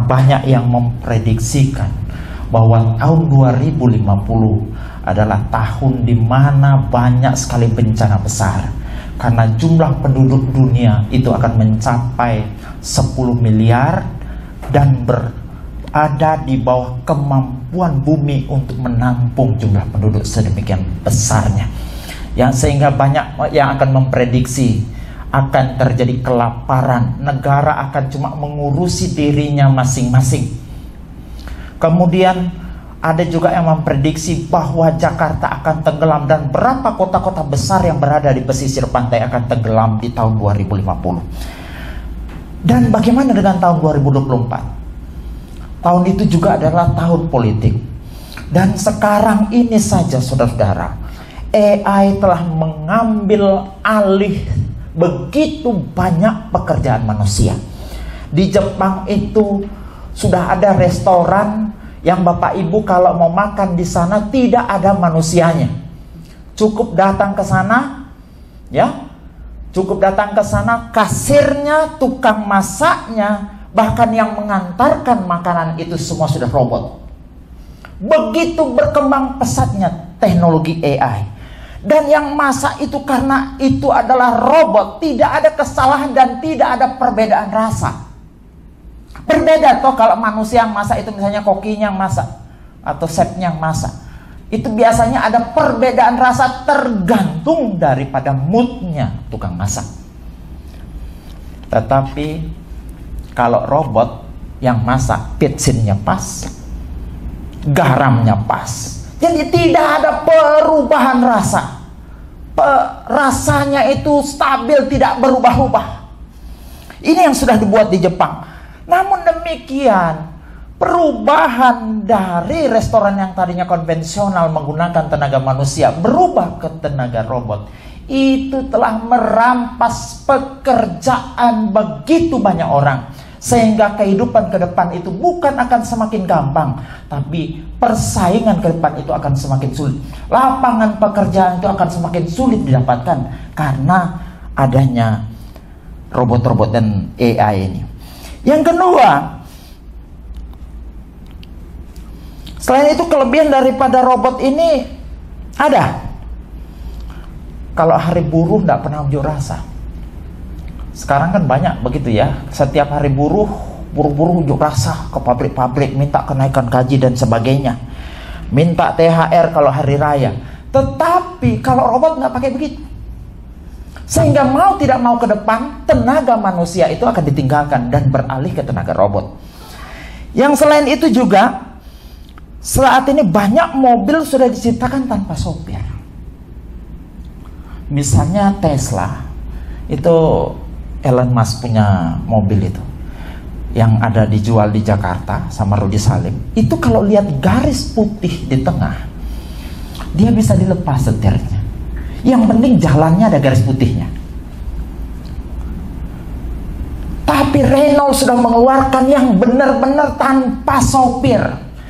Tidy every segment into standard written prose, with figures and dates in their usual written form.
Banyak yang memprediksikan bahwa tahun 2050 adalah tahun di mana banyak sekali bencana besar, karena jumlah penduduk dunia itu akan mencapai 10 miliar dan berada di bawah kemampuan bumi untuk menampung jumlah penduduk sedemikian besarnya. Yang sehingga banyak yang akan memprediksi akan terjadi kelaparan, negara akan cuma mengurusi dirinya masing-masing. Kemudian ada juga yang memprediksi bahwa Jakarta akan tenggelam dan berapa kota-kota besar yang berada di pesisir pantai akan tenggelam di tahun 2050. Dan bagaimana dengan tahun 2024? Tahun itu juga adalah tahun politik. Dan sekarang ini saja saudara-saudara, AI telah mengambil alih begitu banyak pekerjaan manusia. Di Jepang itu sudah ada restoran yang Bapak Ibu kalau mau makan di sana tidak ada manusianya. Cukup datang ke sana, ya. Cukup datang ke sana, kasirnya, tukang masaknya, bahkan yang mengantarkan makanan itu semua sudah robot. Begitu berkembang pesatnya teknologi AI. Dan yang masak itu karena itu adalah robot, tidak ada kesalahan dan tidak ada perbedaan rasa. Berbeda toh kalau manusia yang masak itu misalnya kokinya yang masak atau chefnya yang masak. Itu biasanya ada perbedaan rasa tergantung daripada moodnya tukang masak. Tetapi kalau robot yang masak, bensinnya pas, garamnya pas. Jadi tidak ada perubahan rasa. Rasanya itu stabil, tidak berubah-ubah. Ini yang sudah dibuat di Jepang. Namun demikian, perubahan dari restoran yang tadinya konvensional menggunakan tenaga manusia berubah ke tenaga robot. Itu telah merampas pekerjaan begitu banyak orang. Sehingga kehidupan ke depan itu bukan akan semakin gampang, tapi persaingan ke depan itu akan semakin sulit. Lapangan pekerjaan itu akan semakin sulit didapatkan karena adanya robot-robot dan AI ini. Yang kedua, selain itu kelebihan daripada robot ini ada. Kalau hari buruh tidak pernah unjuk rasa. Sekarang kan banyak begitu ya. Setiap hari buruh unjuk rasa ke pabrik-pabrik, minta kenaikan gaji dan sebagainya, minta THR kalau hari raya. Tetapi kalau robot nggak pakai begitu. Sehingga mau tidak mau ke depan, tenaga manusia itu akan ditinggalkan dan beralih ke tenaga robot. Yang selain itu juga, saat ini banyak mobil sudah diciptakan tanpa sopir. Misalnya Tesla, itu Elon Musk punya mobil itu yang ada dijual di Jakarta sama Rudi Salim. Itu kalau lihat garis putih di tengah, dia bisa dilepas setirnya. Yang penting jalannya ada garis putihnya. Tapi Renault sudah mengeluarkan yang benar-benar tanpa sopir.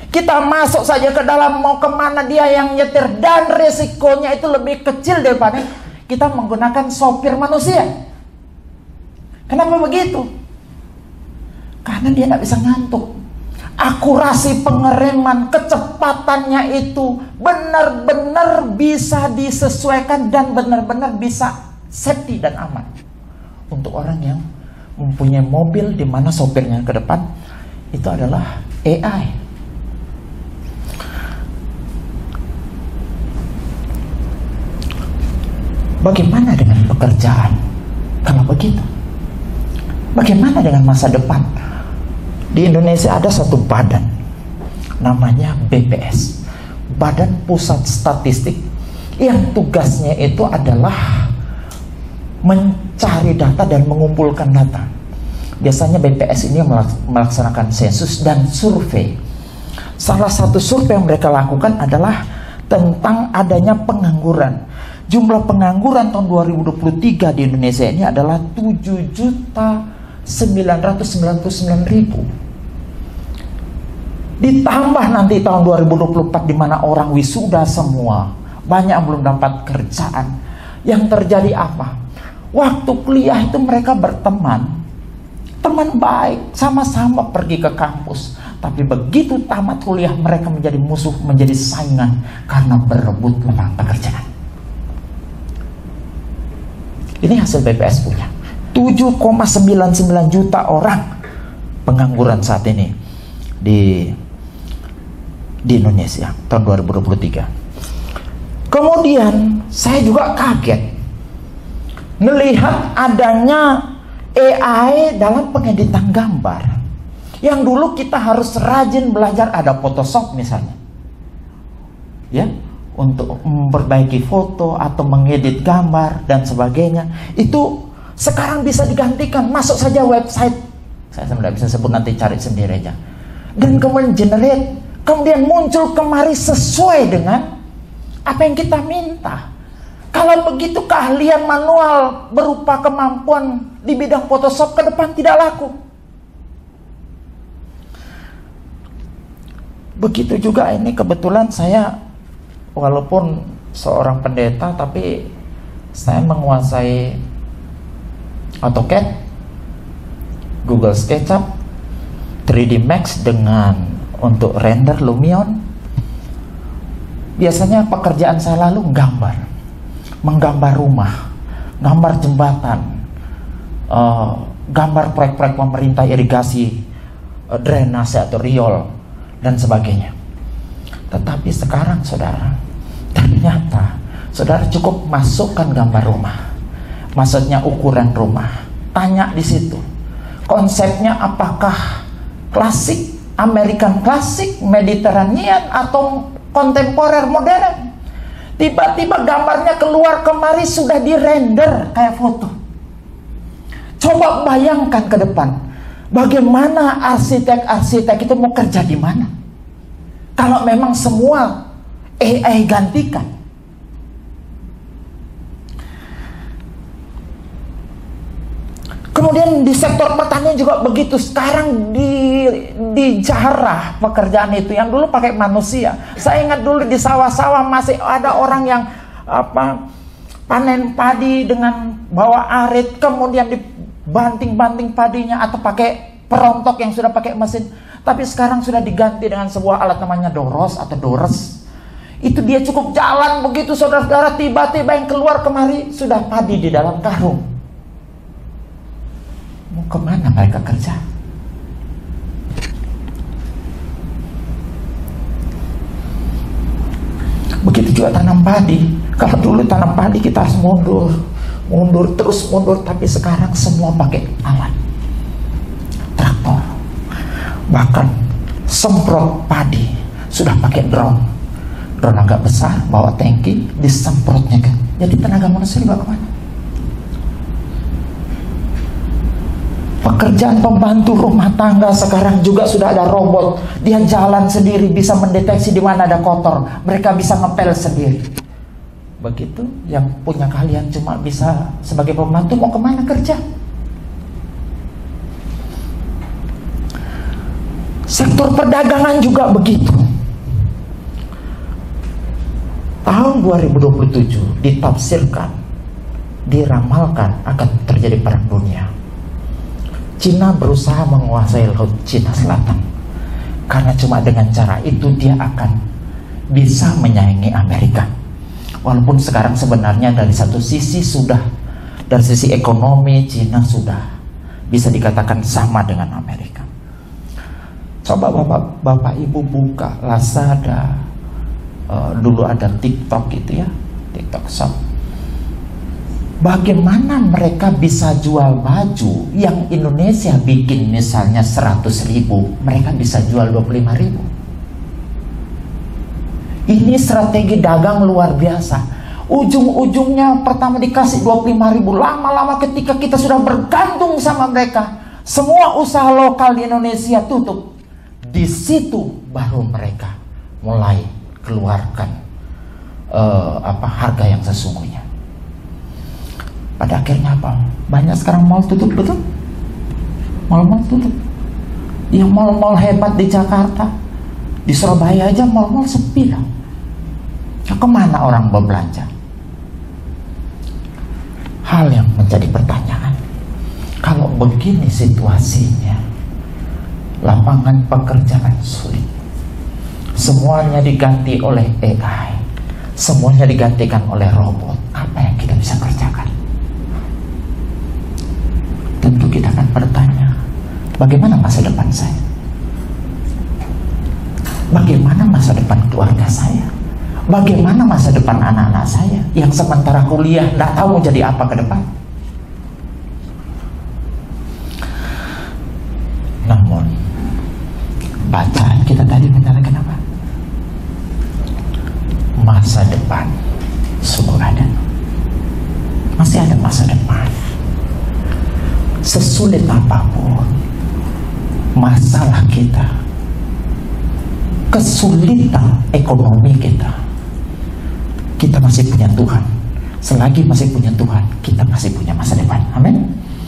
Kita masuk saja ke dalam, mau kemana dia yang nyetir, dan resikonya itu lebih kecil daripada kita menggunakan sopir manusia. Kenapa begitu? Karena dia tidak bisa ngantuk. Akurasi pengereman, kecepatannya itu benar-benar bisa disesuaikan dan benar-benar bisa safety dan aman untuk orang yang mempunyai mobil di mana sopirnya ke depan itu adalah AI. Bagaimana dengan pekerjaan kalau begitu? Bagaimana dengan masa depan? Di Indonesia ada satu badan namanya BPS, Badan Pusat Statistik, yang tugasnya itu adalah mencari data dan mengumpulkan data. Biasanya BPS ini melaksanakan sensus dan survei. Salah satu survei yang mereka lakukan adalah tentang adanya pengangguran. Jumlah pengangguran tahun 2023 di Indonesia ini adalah 7.999.000. Ditambah nanti tahun 2024 di mana orang wisuda semua, banyak yang belum dapat kerjaan. Yang terjadi apa? Waktu kuliah itu mereka berteman teman baik, sama-sama pergi ke kampus. Tapi begitu tamat kuliah mereka menjadi musuh, menjadi saingan karena berebut lapangan pekerjaan. Ini hasil BPS punya. 7,99 juta orang pengangguran saat ini di Indonesia tahun 2023. Kemudian saya juga kaget melihat adanya AI dalam pengeditan gambar. Yang dulu kita harus rajin belajar, ada Photoshop misalnya, ya, untuk memperbaiki foto atau mengedit gambar dan sebagainya. Itu sekarang bisa digantikan, masuk saja website, saya tidak bisa sebut, nanti cari sendiri aja, dan kemudian generate, kemudian muncul kemari sesuai dengan apa yang kita minta. Kalau begitu keahlian manual berupa kemampuan di bidang Photoshop ke depan tidak laku. Begitu juga ini, kebetulan saya walaupun seorang pendeta tapi saya menguasai AutoCAD, Google SketchUp, 3D Max dengan untuk render Lumion. Biasanya pekerjaan saya lalu menggambar rumah, gambar jembatan, gambar proyek-proyek pemerintah irigasi, drainase atau riol dan sebagainya. Tetapi sekarang saudara, ternyata saudara cukup masukkan gambar rumah, maksudnya ukuran rumah, tanya di situ konsepnya apakah klasik, American klasik, Mediterranean atau kontemporer modern. Tiba-tiba gambarnya keluar kemari sudah dirender kayak foto. Coba bayangkan ke depan, bagaimana arsitek-arsitek itu mau kerja di mana? Kalau memang semua AI gantikan. Kemudian di sektor pertanian juga begitu. Sekarang dijarah pekerjaan itu yang dulu pakai manusia. Saya ingat dulu di sawah-sawah masih ada orang yang panen padi dengan bawa arit, kemudian dibanting-banting padinya atau pakai perontok yang sudah pakai mesin. Tapi sekarang sudah diganti dengan sebuah alat namanya doros atau dores. Itu dia cukup jalan begitu saudara-saudara, tiba-tiba yang keluar kemari sudah padi di dalam karung. Mau kemana mereka kerja? Begitu juga tanam padi. Kalau dulu tanam padi kita harus mundur, terus mundur. Tapi sekarang semua pakai alat, traktor. Bahkan semprot padi sudah pakai drone agak besar, bawa tangki, disemprotnya kan. Jadi tenaga manusia dibawa kemana? Pekerjaan pembantu rumah tangga sekarang juga sudah ada robot. Dia jalan sendiri, bisa mendeteksi di mana ada kotor. Mereka bisa ngepel sendiri. Begitu, yang punya keahlian cuma bisa sebagai pembantu, mau kemana kerja? Sektor perdagangan juga begitu. Tahun 2027 ditafsirkan, diramalkan akan terjadi perang dunia. Cina berusaha menguasai Laut Cina Selatan, karena cuma dengan cara itu dia akan bisa menyaingi Amerika. Walaupun sekarang sebenarnya dari satu sisi sudah, dari sisi ekonomi Cina sudah bisa dikatakan sama dengan Amerika. Coba bapak ibu buka Lazada, dulu ada TikTok gitu ya, TikTok Shop. Bagaimana mereka bisa jual baju yang Indonesia bikin misalnya 100.000, mereka bisa jual 25.000. Ini strategi dagang luar biasa. Ujung-ujungnya pertama dikasih 25.000, lama-lama ketika kita sudah bergantung sama mereka, semua usaha lokal di Indonesia tutup. Di situ baru mereka mulai keluarkan harga yang sesungguhnya. Pada akhirnya apa? Banyak sekarang mall tutup, betul? Mall-mall tutup. Yang mall-mall hebat di Jakarta, di Surabaya aja mall-mall sepi lah. Nah, kemana orang berbelanja? Hal yang menjadi pertanyaan, Kalau begini situasinya, lapangan pekerjaan sulit, semuanya diganti oleh AI, semuanya digantikan oleh robot, apa yang kita bisa kerjakan? Tentu kita akan bertanya, bagaimana masa depan saya? Bagaimana masa depan keluarga saya? Bagaimana masa depan anak-anak saya yang sementara kuliah tidak tahu mau jadi apa ke depan? Namun bacaan kita tadi menyatakan apa? Masa depan sungguh ada. Masih ada masa depan. Sesulit apapun masalah kita, kesulitan ekonomi kita masih punya Tuhan. Selagi masih punya Tuhan, kita masih punya masa depan. Amin.